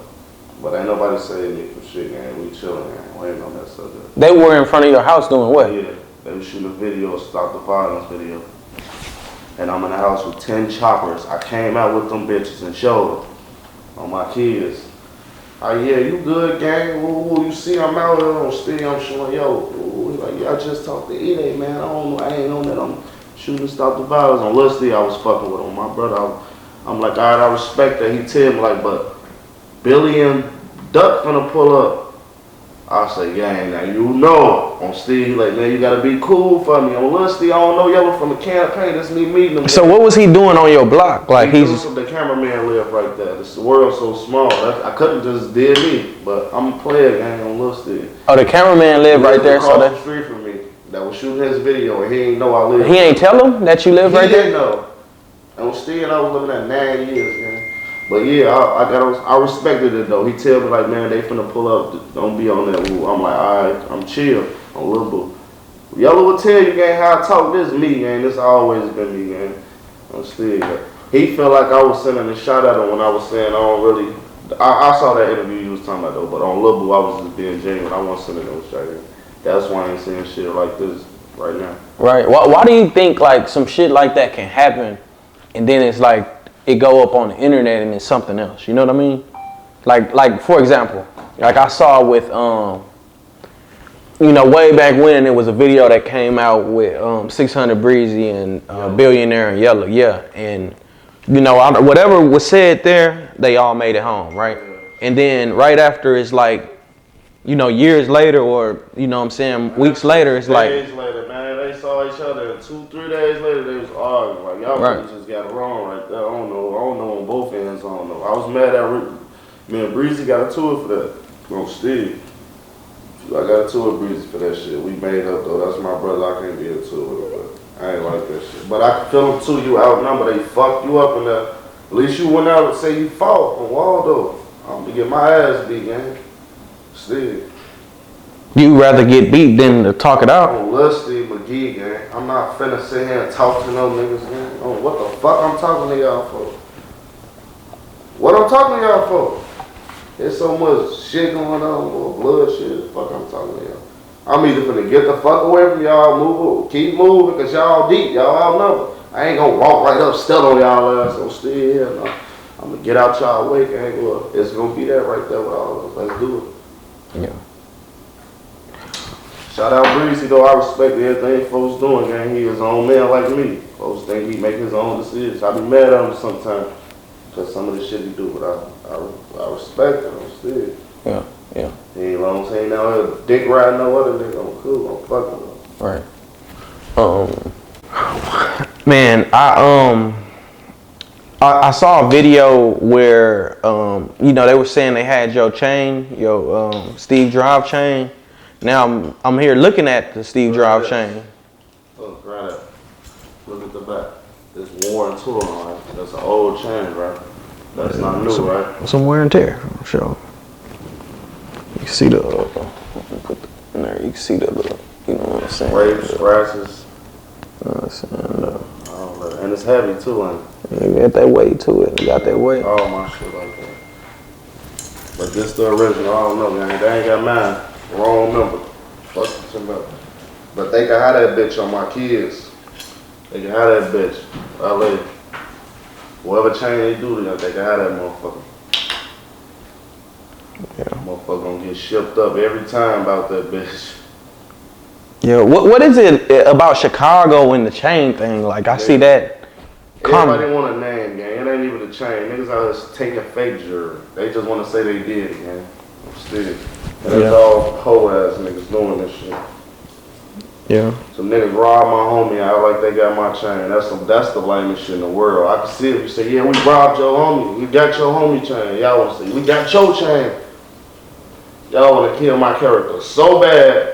B: But ain't nobody saved me from shit, gang. We chillin', gang. We ain't on that subject.
A: They were in front of your house doing what?
B: Yeah, they was shooting a video, Stop the Violence video. And I'm in the house with 10 choppers. I came out with them bitches and showed them on my kids. Oh yeah, you good, gang? Ooh, you see I'm out here on steady, I'm showing, yo. Ooh, like, yeah, I just talked to E-Day, man. I ain't on that. I'm shooting Stop the Violence. On Lil Steve, I was fucking with him. My brother, I'm like, all right, I respect that. He tell me like, but Billy and Duck gonna pull up. I say, gang, now you know. On Steve, he like, man, you gotta be cool for me. On Lil Steve, I don't know Yellow from the campaign. That's me meeting him.
A: So what was he doing on your block? Like
B: he's the cameraman live right there. The world's so small. I couldn't just did me, but I'm a player, gang, on Lil Steve.
A: Oh, the cameraman live right there, so
B: across the street from me. That was shooting his video, and he ain't know I live.
A: He ain't tell him that you live right there?
B: He didn't know. On Steve, I was living at 9 years, gang. But yeah, I respected it though. He tell me like, man, they finna pull up. Don't be on that woo. I'm like, all right, I'm chill on Lil Boo. Yellow will tell you, gang, how I talk. This me, gang. This always been me, gang. On Steve. He felt like I was sending a shot at him when I was saying I don't really. I saw that interview you was talking about though, but on Lil Boo, I was just being genuine. I wasn't sending no shit. That's why I ain't saying shit like this right now.
A: Right. Why do you think like some shit like that can happen, and then it's like it go up on the internet and it's something else? You know what I mean? Like for example, like I saw with you know, way back when it was a video that came out with 600 Breezy and Billionaire and Yellow, yeah, and you know, whatever was said there, they all made it home, right? And then right after, it's like, you know, years later, or you know what I'm saying, weeks later, it's like
B: days later, man, they saw each other, and 2-3 days later they was arguing. Like y'all really just got it wrong right there. I don't know on both ends. I don't know. I was mad at me and Breezy got a tour for that. On Steve, I got a tour with Breezy for that shit. We made up though. That's my brother. I can't be a tour with him, but I ain't like that shit. But I can feel them too. You outnumbered. They fucked you up in there. At least you went out and say you fought on Waldo. I'm gonna get my ass beat, gang. Steve.
A: you rather get beat than to talk it out.
B: On Lil Steve McGee, gang. I'm not finna sit here and talk to no niggas, gang. Oh, what the fuck I'm talking to y'all for? What I'm talking to y'all for? There's so much shit going on, or blood shit. Fuck I'm talking to y'all. I'm either finna get the fuck away from y'all, keep moving, cause y'all deep, y'all outnumbered. I ain't gonna walk right up, step on y'all ass, so stay here. No. I'm gonna get out y'all way, gang. Well, it's gonna be that right there with all of us. Let's do it.
A: Yeah.
B: Shout out Breezy though, I respect everything folks doing, gang. He his own man like me. Folks think he make his own decisions. I be mad at him sometimes, cause some of the shit he do, but I respect him, still.
A: Yeah, yeah.
B: He ain't long as he ain't out here dick riding no other nigga, I'm cool, I'm fucking with him.
A: Right. Man, I saw a video where you know, they were saying they had your chain, your Steve Drive chain. Now I'm here looking at the Steve Drive chain.
B: Look right up. Look at the back. It's worn tour, right? That's an old chain, right? That's not new, right?
A: Some wear and tear, for sure. You can see the in there. You can see the you know what I'm saying.
B: Waves, scratches.
A: You know what I'm saying?
B: And it's heavy too, ain't it?
A: You got that weight to it. You got that weight.
B: All my shit like that. But this the original. I don't know, man. They ain't got mine. Wrong number. Fuck somebody. But they can have that bitch on my kids. They can have that bitch. LA. Whatever chain they do to them, they can have that motherfucker.
A: Yeah.
B: Motherfucker gonna get shipped up every time about that bitch.
A: Yeah. What is it about Chicago and the chain thing? Like I see that.
B: Everybody want a name, gang. It ain't even a chain. Niggas out here taking fake jewelry. They just want to say they did it, gang. Still. And it's all hoe ass niggas doing this shit.
A: Yeah.
B: Some niggas robbed my homie out like they got my chain. That's the lamest shit in the world. I can see if you say, yeah, we robbed your homie. We got your homie chain. Y'all want to say, we got your chain. Y'all want to kill my character so bad.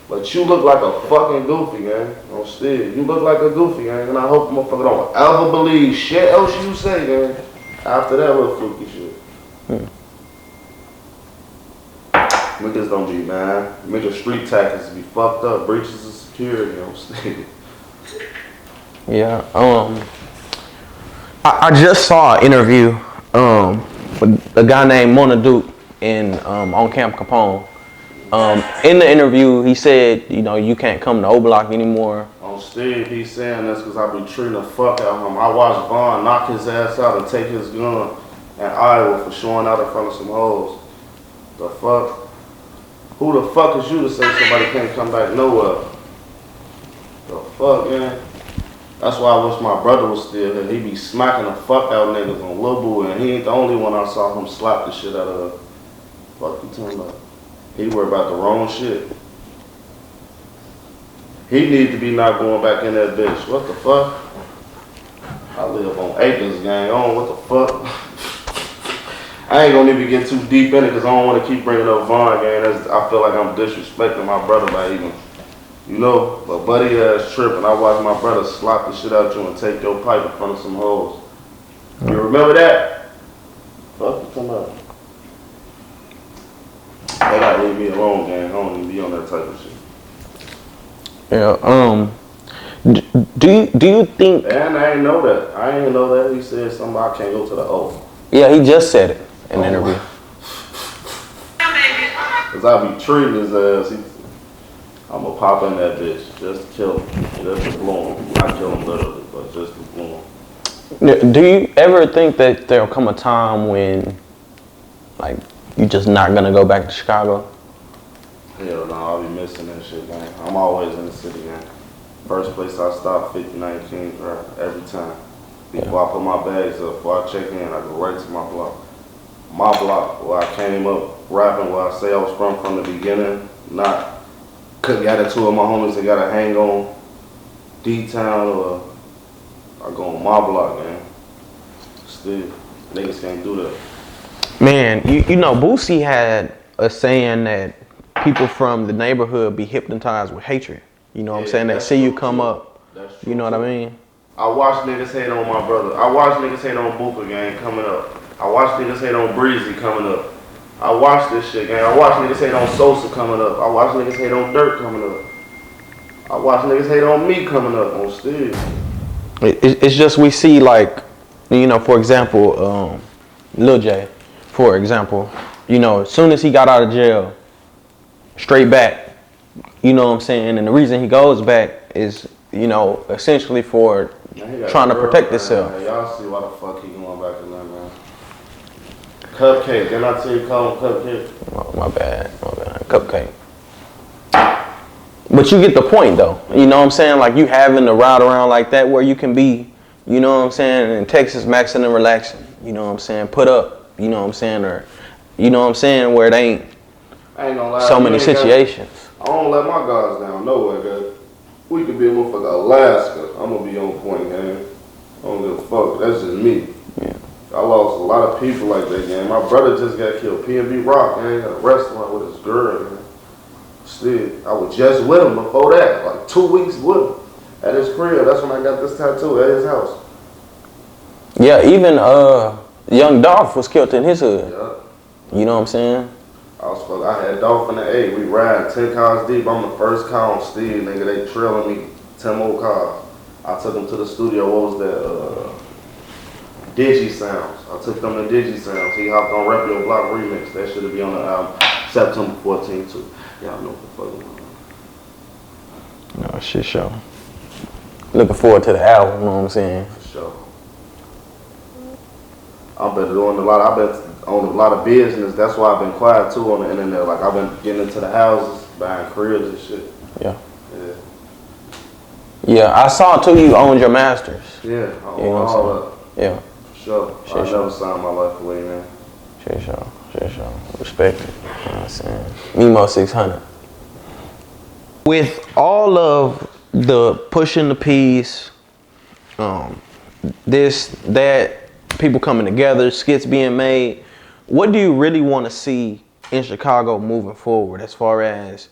B: But you look like a fucking goofy, gang. On still. You look like a goofy, gang. And I hope motherfucker don't ever believe shit else you say, gang. After that little fluky shit. Niggas don't be, man. Niggas street tactics be fucked up. Breaches of security, you know what I'm saying?
A: Yeah. I just saw an interview with a guy named Mona in on Camp Capone. In the interview, he said, you know, you can't come to O Block anymore.
B: On Steve, he's saying this because I be treating the fuck out of him. I watched Vaughn knock his ass out and take his gun in Iowa for showing out in front of some hoes. The fuck? Who the fuck is you to say somebody can't come back nowhere? The fuck, man? That's why I wish my brother was still here. He be smacking the fuck out niggas on Lil Boo, and he ain't the only one I saw him slap the shit out of. Fuck you talking about? He worried about the wrong shit. He need to be not going back in that bitch. What the fuck? I live on acres, gang. On what the fuck? I ain't gonna even get too deep in it because I don't want to keep bringing up Vaughn, gang. I feel like I'm disrespecting my brother by even, you know, but buddy ass tripping. I watched my brother slap the shit out you and take your pipe in front of some hoes. You remember that? Fuck you talking about? They gotta leave me alone, gang. I don't even be on that type of shit.
A: Yeah. Do you think?
B: And I ain't know that. I ain't know that. He said something. I can't go to the O.
A: Yeah, he just said it in the interview.
B: Cause I be treating his ass. I'ma pop in that bitch just to kill him, just to blow him. Not kill him literally, but just to blow him.
A: Do you ever think that there'll come a time when, like, you just not gonna go back to Chicago?
B: Hell no, I'll be missing that shit, man. I'm always in the city, man. First place I stop, 59 King Drive, every time. Before I put my bags up, before I check in, I go right to my block. My block, where I came up rapping, where I say I was from the beginning. Not, couldn't get it to my homies that got a hang on D-Town, or I go on my block, man. Still, niggas can't do that.
A: Man, you know, Boosie had a saying that people from the neighborhood be hypnotized with hatred. You know what I'm saying? They see you come up. You know what I mean?
B: I watch niggas hate on my brother. I watch niggas hate on Booker gang coming up. I watch niggas hate on Breezy coming up. I watch this shit gang. I watch niggas hate on Sosa coming up. I watch niggas hate on Durk coming up. I watch niggas hate on me coming up on Steve.
A: It's just we see, like, you know, for example, Lil J, for example, you know, as soon as he got out of jail, straight back, you know what I'm saying? And the reason he goes back is, you know, essentially for trying to protect himself.
B: Y'all see why the fuck he going back in there, man. Cupcake, didn't I tell you call him Cupcake?
A: Oh, my bad, Cupcake. But you get the point though, you know what I'm saying? Like, you having to ride around like that where you can be, you know what I'm saying, in Texas maxing and relaxing, you know what I'm saying, put up, you know what I'm saying, or, you know what I'm saying, where it ain't
B: gonna lie,
A: so many situations.
B: I don't let my guards down nowhere, guys. We could be a motherfucker Alaska. I'm gonna be on point, man. I don't give a fuck. That's just me.
A: Yeah.
B: I lost a lot of people like that, man. My brother just got killed. P&B Rock, man. At a restaurant with his girl, man. Still, I was just with him before that. Like 2 weeks with him. At his crib. That's when I got this tattoo at his house.
A: Yeah, even Young Dolph was killed in his hood.
B: Yeah.
A: You know what I'm saying?
B: I had Dolph in the A. We ride 10 cars deep. I'm the first car on Steve, nigga. They trailing me 10 more cars. I took them to the studio. What was that? Digi Sounds. I took them to Digi Sounds. He hopped on Rep Your Block Remix. That should be on the album September 14th too. Y'all know what the fuck going on.
A: No, shit show. Looking forward to the album, you know what I'm saying?
B: For sure. I've been doing a lot of business. That's why I've been quiet too on the internet. Like, I've been getting into the houses, buying cribs and shit.
A: Yeah. Yeah, I saw too you owned your masters.
B: Yeah, I own
A: you know
B: all that.
A: Yeah.
B: For sure. I never signed my life away, man.
A: Shit show. Respect it. You know what I'm saying? Memo600. With all of the pushing the piece, this, that, people coming together, skits being made, what do you really want to see in Chicago moving forward as far as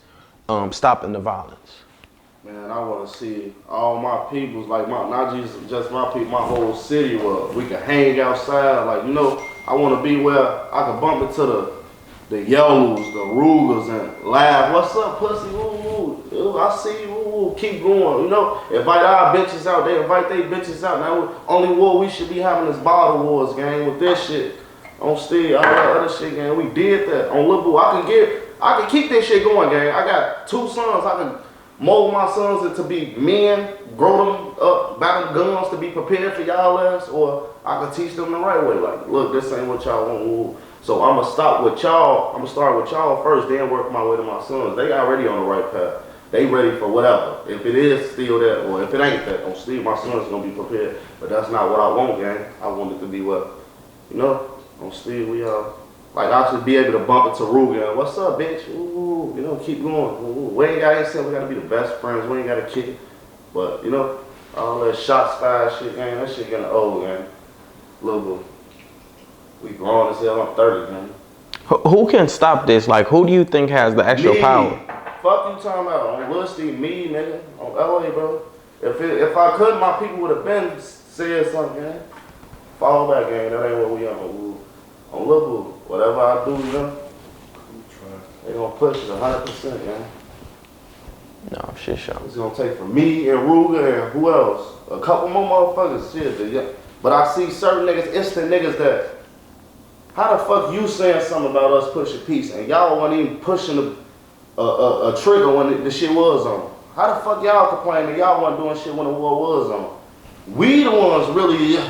A: stopping the violence?
B: Man, I want to see all my peoples, like not just my people, my whole city, where we can hang outside. Like, you know, I want to be where I can bump into the yellows, the Roogas, and laugh. What's up, pussy? Woo, woo. I see you. Woo, woo. Keep going. You know, invite our bitches out. They invite they bitches out. Now, only war we should be having is bottle wars, gang. With this shit, on Steve, all that other shit, gang. We did that on Lil Boo. I can keep this shit going, gang. I got 2 sons. I can mold my sons into be men, grow them up, buy them guns to be prepared for y'all ass, or I can teach them the right way. Like, look, this ain't what y'all want. Woo. So I'm gonna start with y'all first, then work my way to my sons. They already on the right path. They ready for whatever. If it is still that, or if it ain't that, on Steve, my son's gonna be prepared. But that's not what I want, gang. I want it to be what, you know, on Steve, we like I should be able to bump it to Rooga and what's up, bitch? Ooh, you know, keep going. Ooh, we ain't gotta say we gotta be the best friends. We ain't gotta kick it. But you know, all that shots fired shit, gang, that shit getting old, gang. Little bit. We grown as hell. I'm 30, man.
A: Who can stop this? Like, who do you think has the actual power?
B: Fuck you talking about on Lil Steve, me, nigga, on LA, bro. If I could, my people would have been said something, gang. Fall back, gang. That ain't what we on. On Lil Boo, whatever I do, you know, they gonna push it 100%, gang.
A: No, shit show.
B: It's gonna take from me and Rooga and who else? A couple more motherfuckers, shit. Yeah. But I see certain niggas, instant niggas that. How the fuck you saying something about us pushing peace and y'all wasn't even pushing a trigger when the shit was on? How the fuck y'all complain that y'all wasn't doing shit when the war was on? We the ones really.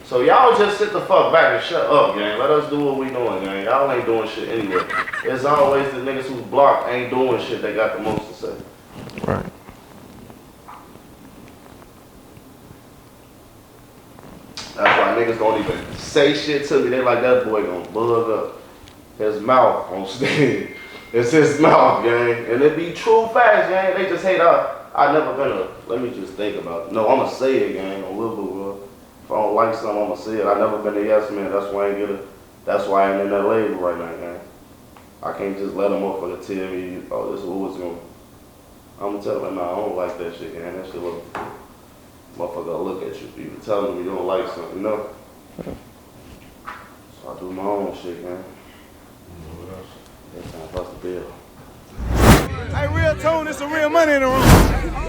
B: So y'all just sit the fuck back and shut up, gang. Let us do what we doing, gang. Y'all ain't doing shit anyway. It's always the niggas who's blocked ain't doing shit they got the most to say.
A: Right.
B: That's why niggas don't even say shit to me. They like, that boy gonna bug up his mouth on stage. It's his mouth, gang. And it be true facts, gang. They just hate I never been let me just think about it. No, I'ma say it, gang, on Lil Boo, bro. If I don't like something, I'ma say it. I never been a yes man. That's why I ain't get it. That's why I ain't in that label right now, gang. I can't just let a motherfucker tell me, oh, this is what it's going. I'm gonna tell them, nah, I don't like that shit, gang. That shit look. Motherfucker look at you. You telling them you don't like something, you know? So I do my own shit, man. That's time for us to build.
E: Hey, RealToon, it's some real money in the room.